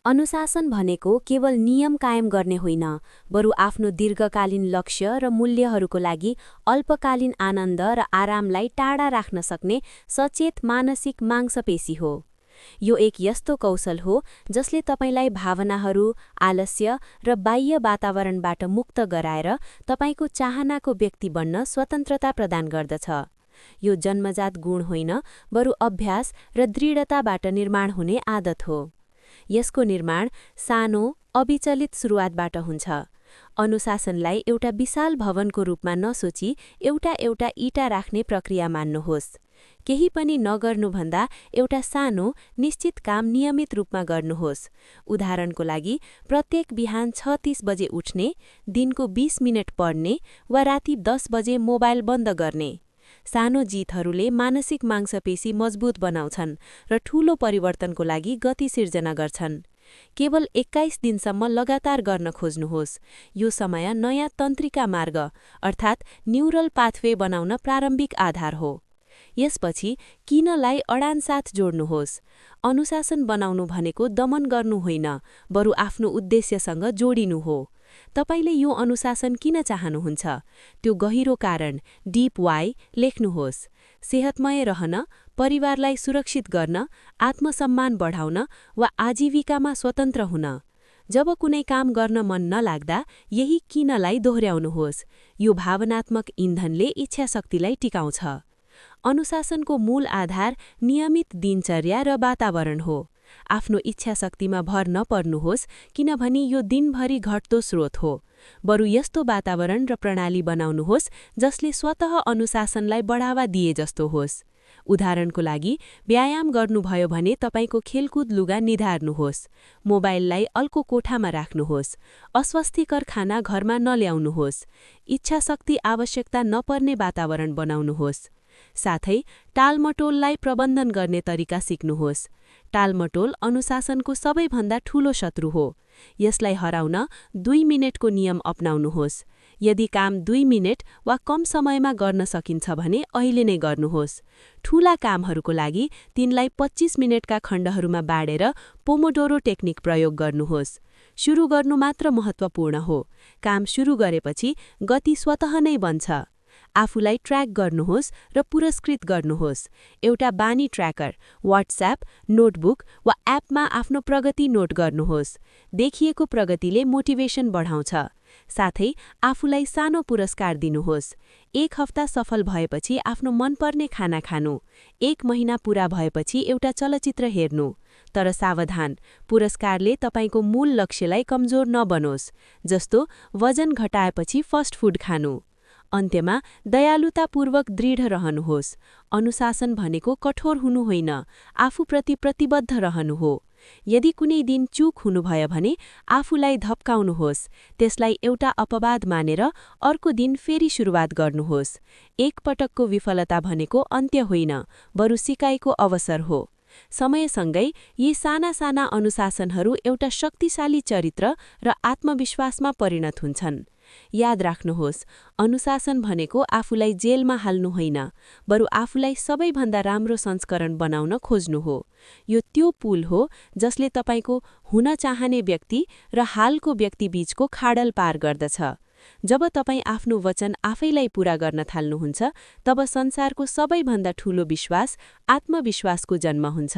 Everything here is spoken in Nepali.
अनुशासन भनेको केवल नियम कायम गर्ने होइन, बरु आफ्नो दीर्घकालीन लक्ष्य र मूल्यहरूको लागि अल्पकालीन आनन्द र आरामलाई टाढा राख्न सक्ने सचेत मानसिक मांसपेशी हो। यो एक यस्तो कौशल हो जसले तपाईलाई भावनाहरू, आलस्य र बाह्य वातावरणबाट मुक्त गराएर तपाईको चाहनाको व्यक्ति बन्न स्वतन्त्रता प्रदान गर्दछ। यो जन्मजात गुण होइन, बरु अभ्यास र दृढताबाट निर्माण हुने आदत हो। यसको निर्माण सानो, अविचलित सुरुवातबाट हुन्छ। अनुशासनलाई एउटा विशाल भवनको रूपमा नसोची एउटा इँटा राख्ने प्रक्रिया मान्नुहोस्। केही पनि नगर्नुभन्दा एउटा सानो, निश्चित काम नियमित रूपमा गर्नुहोस्। उदाहरणको लागि, प्रत्येक बिहान 6:30 बजे उठ्ने, दिनको 20 मिनट पढ्ने वा राति 10 बजे मोबाइल बन्द गर्ने। सानो जितहरूले मानसिक मांसपेशी मजबुत बनाउँछन् र ठूलो परिवर्तनको लागि गति सिर्जना गर्छन्। केवल 21 दिनसम्म लगातार गर्न खोज्नुहोस्। यो समय नयाँ तन्त्रिका मार्ग अर्थात् न्यूरल पाथवे बनाउन प्रारम्भिक आधार हो। यसपछि किनलाई अडानसाथ जोड्नुहोस्। अनुशासन बनाउनु भनेको दमन गर्नु होइन, बरु आफ्नो उद्देश्यसँग जोडिनु हो। तपाईले यो अनुशासन किन चाहनुहुन्छ? त्यो गहिरो कारण, डीप वाइ, लेख्नुहोस्। सेहतमय रहन, परिवारलाई सुरक्षित गर्न, आत्मसम्मान बढाउन वा आजीविकामा स्वतन्त्र हुन। जब कुनै काम गर्न मन नलाग्दा यही किनलाई दोहोर्याउनुहोस्। यो भावनात्मक इन्धनले इच्छाशक्तिलाई टिकाउँछ। अनुशासनको मूल आधार नियमित दिनचर्या र वातावरण हो। आफ्नो इच्छाशक्तिमा भर नपर्नुहोस्, किनभने यो दिनभरि घट्दो स्रोत हो। बरु यस्तो वातावरण र प्रणाली बनाउनुहोस् जसले स्वतः अनुशासनलाई बढावा दिए जस्तो होस्। उदाहरणको लागि, व्यायाम गर्नुभयो भने तपाईको खेलकुद लुगा निधार्नुहोस्। मोबाइललाई अर्को कोठामा राख्नुहोस्। अस्वस्थिकर खाना घरमा नल्याउनुहोस्। इच्छाशक्ति आवश्यकता नपर्ने वातावरण बनाउनुहोस्। साथै टालमटोललाई प्रबन्धन गर्ने तरिका सिक्नुहोस्। टालमटोल अनुशासनको सबैभन्दा ठूलो शत्रु हो। यसलाई हराउन 2 मिनेटको नियम अपनाउनुहोस्। यदि काम 2 मिनेट वा कम समयमा गर्न सकिन्छ भने अहिले नै गर्नुहोस्। ठूला कामहरूको लागि तिनलाई 25 मिनेटका खण्डहरूमा बाडेर पोमोडोरो टेक्निक प्रयोग गर्नुहोस्। सुरु गर्नु मात्र महत्त्वपूर्ण हो। काम सुरु गरेपछि गति स्वतः नै बन्छ। आफूलाई ट्र्याक गर्नुहोस् र पुरस्कृत गर्नुहोस्। एउटा बानी ट्र्याकर, व्हाट्सएप, नोटबुक वा एपमा आफ्नो प्रगति नोट गर्नुहोस्। देखिएको प्रगतिले मोटिभेसन बढाउँछ। साथै आफूलाई सानो पुरस्कार दिनुहोस्। 1 हप्ता सफल भएपछि आफ्नो मनपर्ने खाना खानु। 1 महिना पूरा भएपछि एउटा चलचित्र हेर्नु। तर सावधान, पुरस्कारले तपाईको मूल लक्ष्यलाई कमजोर नबनोस्, जस्तो वजन घटाएपछि फास्ट फूड खानु। अन्त्यमा दयालुतापूर्वक दृढ रहनुहोस्। अनुशासन भनेको कठोर हुनु होइन, आफूप्रति प्रतिबद्ध रहनु हो। यदि कुनै दिन चूक हुनुभयो भने आफूलाई धप्काउनुहोस्। त्यसलाई एउटा अपवाद मानेर अर्को दिन फेरि सुरुवात गर्नुहोस्। एक पटकको विफलता भनेको अन्त्य होइन, बरु सिकाइको अवसर हो। समयसँगै यी साना साना अनुशासनहरू एउटा शक्तिशाली चरित्र र आत्मविश्वासमा परिणत हुन्छन्। याद राख्नुहोस्, अनुशासन भनेको आफूलाई जेलमा हाल्नु होइन, बरु आफूलाई सबैभन्दा राम्रो संस्करण बनाउन खोज्नु हो। यो त्यो पुल हो जसले तपाईको हुन चाहने व्यक्ति र हालको व्यक्ति बीचको खाडल पार गर्दछ। जब तपाई आफ्नो वचन आफैलाई पूरा गर्न थाल्नुहुन्छ, तब संसारको सबैभन्दा ठूलो विश्वास, आत्मविश्वासको जन्म हुन्छ।